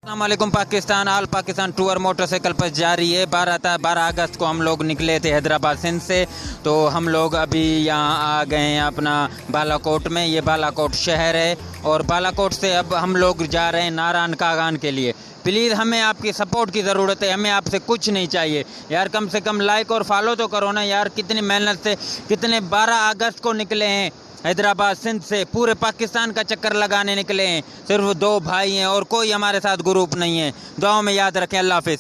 अस्सलामुअलैकुम Pakistan. All Pakistan tour motorcycle पर जारी है। 12 अगस्त को हम लोग निकले थे हैदराबाद सिंध से, तो हम लोग अभी यहाँ आ गए हैं अपना बालाकोट में। ये बालाकोट शहर है और बालाकोट से अब हम लोग जा रहे हैं नारायण कागान के लिए। प्लीज़ हमें आपकी सपोर्ट की ज़रूरत है, हमें आपसे कुछ नहीं चाहिए यार, कम से कम लाइक और फॉलो तो करो ना यार। कितनी मेहनत से, कितने 12 अगस्त को निकले हैं हैदराबाद सिंध से, पूरे पाकिस्तान का चक्कर लगाने निकले हैं। सिर्फ 2 भाई हैं और कोई हमारे साथ ग्रुप नहीं है। दुआओं में याद रखें। अल्लाह हाफिज़।